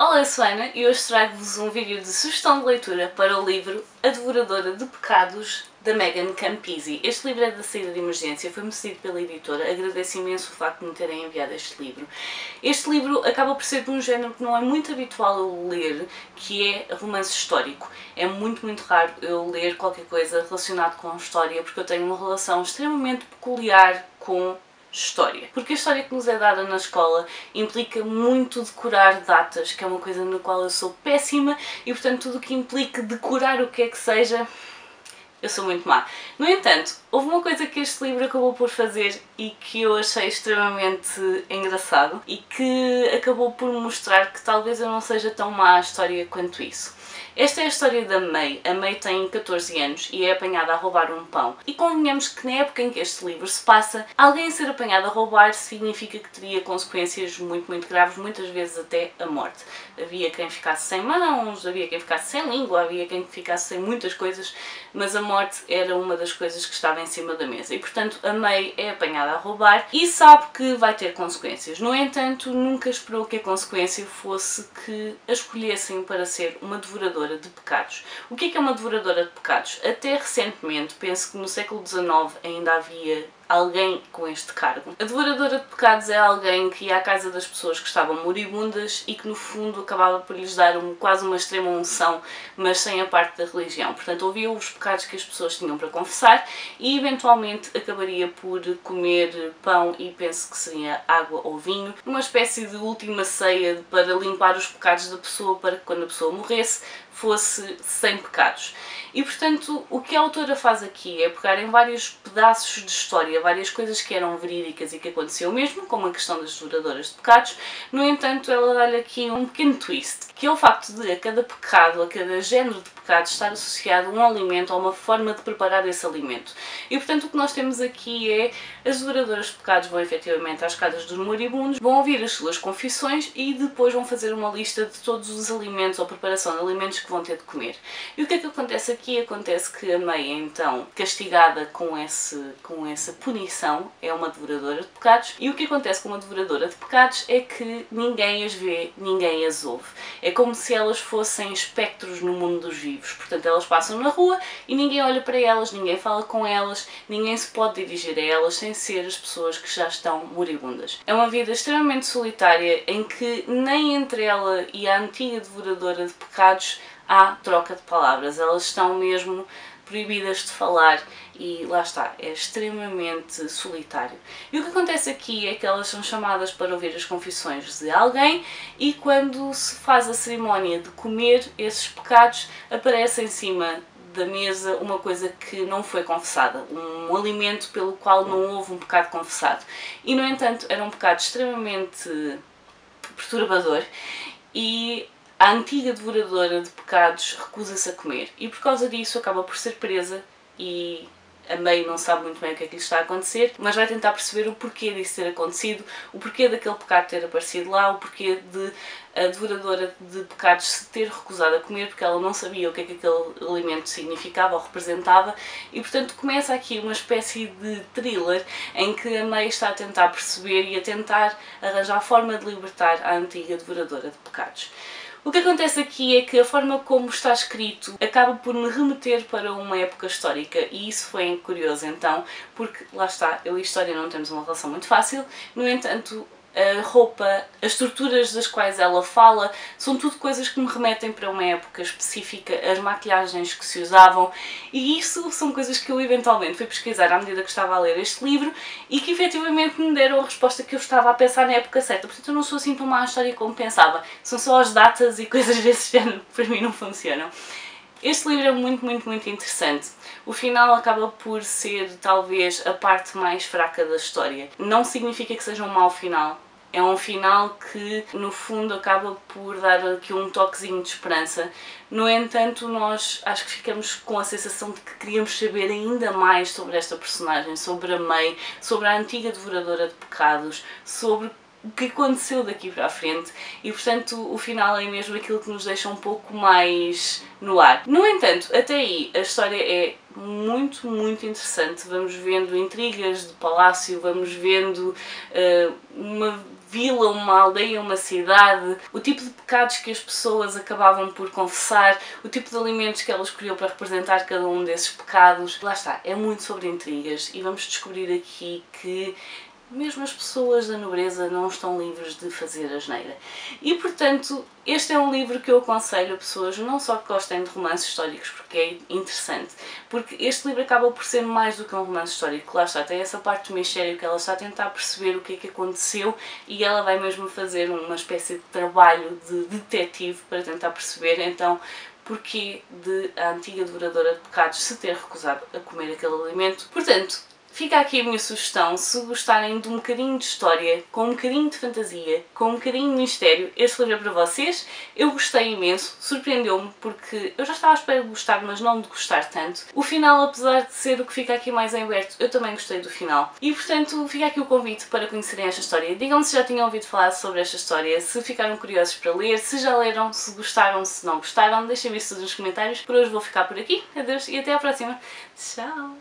Olá, eu sou a Ana e hoje trago-vos um vídeo de sugestão de leitura para o livro A Devoradora de Pecados, da Megan Campisi. Este livro é da saída de emergência, foi-me cedido pela editora, agradeço imenso o facto de me terem enviado este livro. Este livro acaba por ser de um género que não é muito habitual eu ler, que é romance histórico. É muito raro eu ler qualquer coisa relacionada com história, porque eu tenho uma relação extremamente peculiar com história. Porque a história que nos é dada na escola implica muito decorar datas, que é uma coisa na qual eu sou péssima e, portanto, tudo o que implique decorar o que é que seja, eu sou muito má. No entanto, houve uma coisa que este livro acabou por fazer e que eu achei extremamente engraçado e que acabou por mostrar que talvez eu não seja tão má à história quanto isso. Esta é a história da May. A May tem 14 anos e é apanhada a roubar um pão. E convenhamos que na época em que este livro se passa, alguém ser apanhado a roubar significa que teria consequências muito graves, muitas vezes até a morte. Havia quem ficasse sem mãos, havia quem ficasse sem língua, havia quem ficasse sem muitas coisas, mas a morte era uma das coisas que estava em cima da mesa. E portanto a May é apanhada a roubar e sabe que vai ter consequências. No entanto, nunca esperou que a consequência fosse que a escolhessem para ser uma devoradora de pecados. O que é uma devoradora de pecados? Até recentemente, penso que no século XIX ainda havia alguém com este cargo. A devoradora de pecados é alguém que ia à casa das pessoas que estavam moribundas e que no fundo acabava por lhes dar quase uma extrema unção, mas sem a parte da religião. Portanto, ouvia os pecados que as pessoas tinham para confessar e eventualmente acabaria por comer pão e penso que seria água ou vinho, uma espécie de última ceia para limpar os pecados da pessoa para que quando a pessoa morresse fosse sem pecados. E portanto o que a autora faz aqui é pegar em vários pedaços de história, várias coisas que eram verídicas e que aconteceu mesmo, como a questão das devoradoras de pecados. No entanto, ela dá-lhe aqui um pequeno twist, que é o facto de a cada pecado, a cada género de pecado estar associado um alimento ou uma forma de preparar esse alimento. E portanto o que nós temos aqui é as devoradoras de pecados vão efetivamente às casas dos moribundos, vão ouvir as suas confissões e depois vão fazer uma lista de todos os alimentos ou preparação de alimentos que vão ter de comer. E o que é que acontece aqui? Acontece que a May, então, castigada com essa punição, é uma devoradora de pecados. E o que acontece com uma devoradora de pecados é que ninguém as vê, ninguém as ouve. É como se elas fossem espectros no mundo dos vivos. Portanto, elas passam na rua e ninguém olha para elas, ninguém fala com elas, ninguém se pode dirigir a elas sem ser as pessoas que já estão moribundas. É uma vida extremamente solitária em que nem entre ela e a antiga devoradora de pecados há troca de palavras, elas estão mesmo proibidas de falar e lá está, é extremamente solitário. E o que acontece aqui é que elas são chamadas para ouvir as confissões de alguém e quando se faz a cerimónia de comer esses pecados, aparece em cima da mesa uma coisa que não foi confessada, um alimento pelo qual não houve um pecado confessado. E no entanto era um pecado extremamente perturbador e a antiga devoradora de pecados recusa-se a comer e por causa disso acaba por ser presa e a May não sabe muito bem o que é que lhe está a acontecer, mas vai tentar perceber o porquê disso ter acontecido, o porquê daquele pecado ter aparecido lá, o porquê de a devoradora de pecados se ter recusado a comer porque ela não sabia o que é que aquele alimento significava ou representava e portanto começa aqui uma espécie de thriller em que a May está a tentar perceber e a tentar arranjar a forma de libertar a antiga devoradora de pecados. O que acontece aqui é que a forma como está escrito acaba por me remeter para uma época histórica e isso foi curioso então, porque lá está, eu e a história não temos uma relação muito fácil, no entanto a roupa, as estruturas das quais ela fala, são tudo coisas que me remetem para uma época específica, as maquilhagens que se usavam e isso são coisas que eu eventualmente fui pesquisar à medida que estava a ler este livro e que efetivamente me deram a resposta que eu estava a pensar na época certa, portanto eu não sou assim tão má à história como pensava, são só as datas e coisas desse género que para mim não funcionam. Este livro é muito interessante. O final acaba por ser talvez a parte mais fraca da história. Não significa que seja um mau final. É um final que no fundo acaba por dar aqui um toquezinho de esperança. No entanto, nós acho que ficamos com a sensação de que queríamos saber ainda mais sobre esta personagem, sobre a May, sobre a antiga devoradora de pecados, sobre o que aconteceu daqui para a frente e portanto o final é mesmo aquilo que nos deixa um pouco mais no ar. No entanto, até aí a história é muito interessante, vamos vendo intrigas de palácio, vamos vendo uma vila, uma aldeia, uma cidade, o tipo de pecados que as pessoas acabavam por confessar, o tipo de alimentos que ela escolheu para representar cada um desses pecados. Lá está, é muito sobre intrigas e vamos descobrir aqui que mesmo as pessoas da nobreza não estão livres de fazer asneira. E, portanto, este é um livro que eu aconselho a pessoas não só que gostem de romances históricos, porque é interessante, porque este livro acaba por ser mais do que um romance histórico. Lá está, tem essa parte do mistério que ela está a tentar perceber o que é que aconteceu e ela vai mesmo fazer uma espécie de trabalho de detetive para tentar perceber, então, porquê de a antiga devoradora de pecados se ter recusado a comer aquele alimento. Portanto, fica aqui a minha sugestão, se gostarem de um bocadinho de história, com um bocadinho de fantasia, com um bocadinho de mistério, este livro é para vocês. Eu gostei imenso, surpreendeu-me porque eu já estava à espera de gostar, mas não de gostar tanto. O final, apesar de ser o que fica aqui mais em aberto, eu também gostei do final. E portanto, fica aqui o convite para conhecerem esta história. Digam-me se já tinham ouvido falar sobre esta história, se ficaram curiosos para ler, se já leram, se gostaram, se não gostaram. Deixem-me isso nos comentários. Por hoje vou ficar por aqui. Adeus e até à próxima. Tchau!